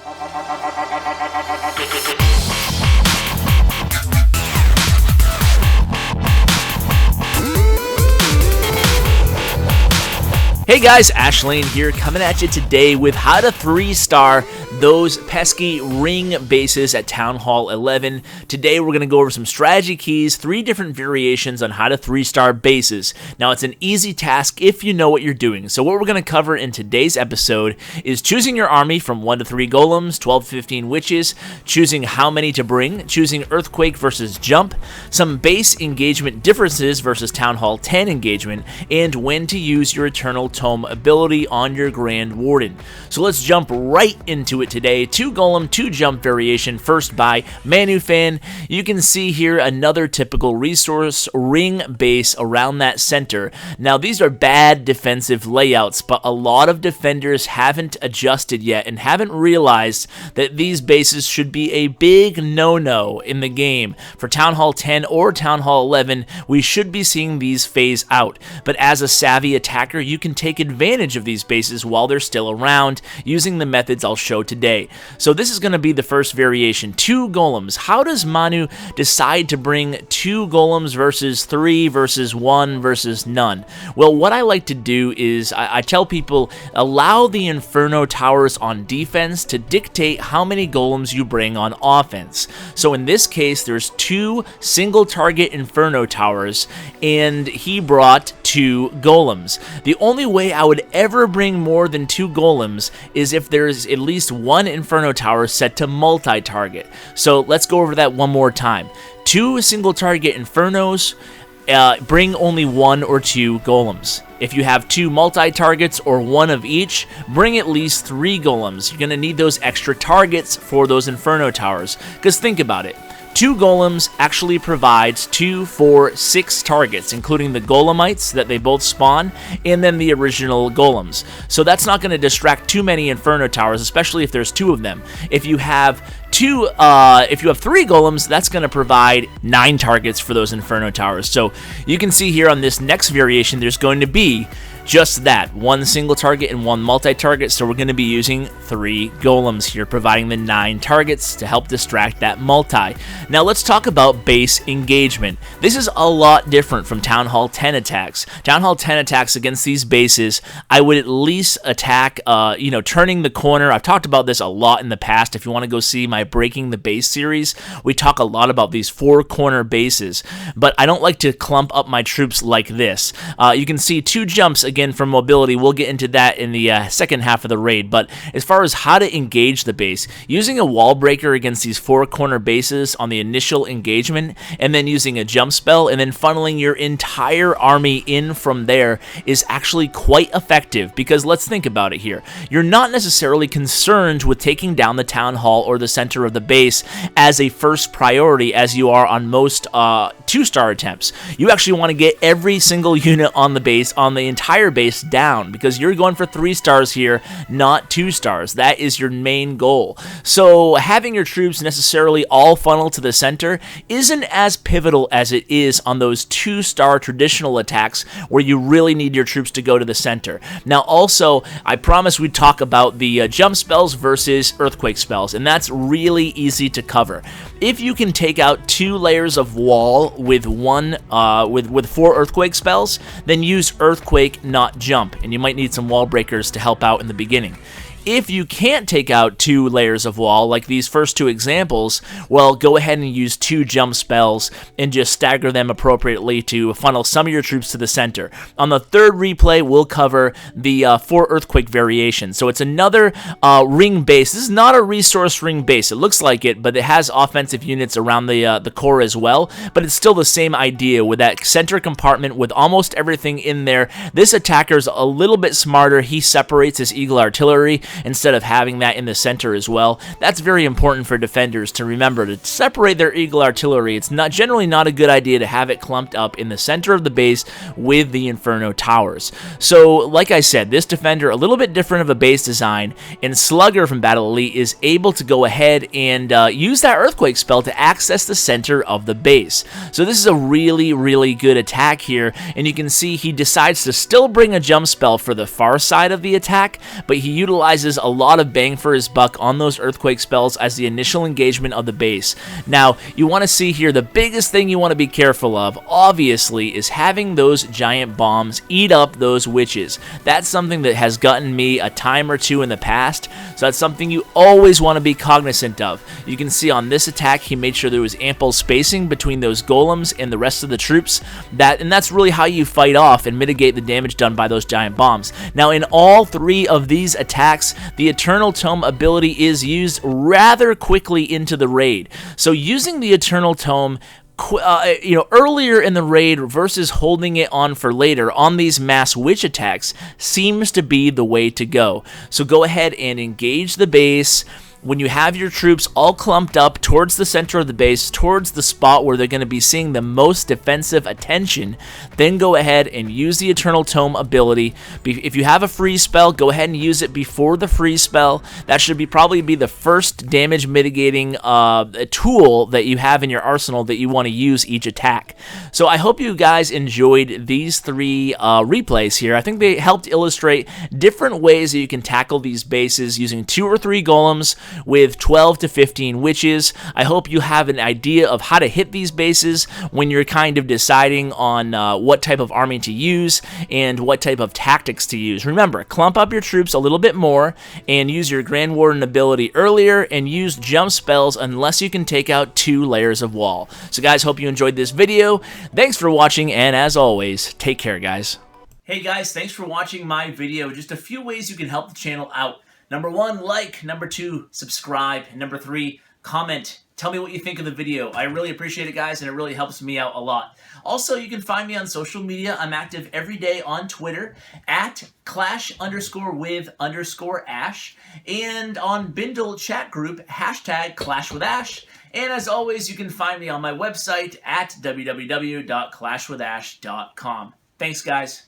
Hey guys, Ashlane here, coming at you today with how to 3-star those pesky ring bases at Town Hall 11. Today we're going to go over some strategy keys, 3 different variations on how to 3-star bases. Now it's an easy task if you know what you're doing. So what we're going to cover in today's episode is choosing your army from 1 to 3 golems, 12 to 15 witches, choosing how many to bring, choosing earthquake versus jump, some base engagement differences versus Town Hall 10 engagement, and when to use your Eternal Tome ability on your Grand Warden. So let's jump right into it today. 2 golem, 2 jump variation, first by ManuFan. You can see here another typical resource ring base around that center. Now these are bad defensive layouts, but a lot of defenders haven't adjusted yet and haven't realized that these bases should be a big no-no in the game. For Town Hall 10 or Town Hall 11, we should be seeing these phase out, but as a savvy attacker, you can take advantage of these bases while they're still around using the methods I'll show today. So this is going to be the first variation, 2 golems. How does Manu decide to bring 2 golems versus 3 versus 1 versus none? Well, what I like to do is I tell people allow the inferno towers on defense to dictate how many golems you bring on offense. So in this case, there's 2 single target inferno towers and he brought 2 golems. The only way I would ever bring more than 2 golems is if there's at least 1 inferno tower set to multi-target. So let's go over that one more time. 2 single target infernos, bring only 1 or 2 golems. If you have 2 multi-targets or 1 of each, bring at least 3 golems. You're going to need those extra targets for those inferno towers. Because think about it. 2 golems actually provides 2, 4, 6 targets, including the golemites that they both spawn, and then the original golems. So that's not going to distract too many inferno towers, especially if there's 2 of them. If you have 3 golems, that's going to provide 9 targets for those inferno towers. So you can see here on this next variation, there's going to be just that, 1 single target and 1 multi-target, so we're going to be using 3 golems here, providing the 9 targets to help distract that multi. Now let's talk about base engagement. This is a lot different from Town Hall 10 attacks. Town Hall 10 attacks against these bases, I would at least attack, turning the corner. I've talked about this a lot in the past. If you want to go see my Breaking the Base series, we talk a lot about these 4 corner bases, but I don't like to clump up my troops like this. You can see 2 jumps again for mobility. We'll get into that in the second half of the raid, but as far as how to engage the base, using a wall breaker against these 4 corner bases on the initial engagement, and then using a jump spell, and then funneling your entire army in from there is actually quite effective, because let's think about it here. You're not necessarily concerned with taking down the town hall or the center of the base as a first priority as you are on most 2-star attempts. You actually want to get every single unit on the base, on the entire base, down, because you're going for 3 stars here, not 2 stars. That is your main goal. So having your troops necessarily all funnel to the center isn't as pivotal as it is on those 2-star traditional attacks where you really need your troops to go to the center. Now also, I promised we'd talk about the jump spells versus earthquake spells, and that's really easy to cover. If you can take out 2 layers of wall with 4 earthquake spells, then use earthquake, not jump, and you might need some wall breakers to help out in the beginning. If you can't take out 2 layers of wall, like these first 2 examples, well, go ahead and use 2 jump spells and just stagger them appropriately to funnel some of your troops to the center. On the 3rd replay, we'll cover the 4 earthquake variation. So it's another ring base. This is not a resource ring base. It looks like it, but it has offensive units around the core as well. But it's still the same idea with that center compartment with almost everything in there. This attacker's a little bit smarter. He separates his eagle artillery instead of having that in the center as well. That's very important for defenders to remember, to separate their eagle artillery. It's generally not a good idea to have it clumped up in the center of the base with the inferno towers. So like I said, this defender, a little bit different of a base design, and Slugger from Battle Elite is able to go ahead and use that earthquake spell to access the center of the base. So this is a really, really good attack here, and you can see he decides to still bring a jump spell for the far side of the attack, but he utilizes promises a lot of bang for his buck on those earthquake spells as the initial engagement of the base. Now, you want to see here, the biggest thing you want to be careful of, obviously, is having those giant bombs eat up those witches. That's something that has gotten me a time or two in the past, so that's something you always want to be cognizant of. You can see on this attack, he made sure there was ample spacing between those golems and the rest of the troops, and that's really how you fight off and mitigate the damage done by those giant bombs. Now, in all three of these attacks, the Eternal Tome ability is used rather quickly into the raid. So using the Eternal Tome earlier in the raid versus holding it on for later on these mass witch attacks seems to be the way to go. So go ahead and engage the base. When you have your troops all clumped up towards the center of the base, towards the spot where they're going to be seeing the most defensive attention, then go ahead and use the Eternal Tome ability. If you have a freeze spell, go ahead and use it before the freeze spell. That should probably be the first damage mitigating tool that you have in your arsenal that you want to use each attack. So I hope you guys enjoyed these three replays here. I think they helped illustrate different ways that you can tackle these bases using 2 or 3 golems with 12 to 15 witches. I hope you have an idea of how to hit these bases when you're kind of deciding on what type of army to use and what type of tactics to use. Remember, clump up your troops a little bit more and use your Grand Warden ability earlier and use jump spells unless you can take out 2 layers of wall. So guys, hope you enjoyed this video. Thanks for watching, and as always, take care, guys. Hey guys, thanks for watching my video. Just a few ways you can help the channel out. Number 1, like. Number 2, subscribe. And number 3, comment. Tell me what you think of the video. I really appreciate it, guys, and it really helps me out a lot. Also, you can find me on social media. I'm active every day on Twitter at @clash_with_ash and on Bindle chat group #ClashWithAsh. And as always, you can find me on my website at www.clashwithash.com. Thanks, guys.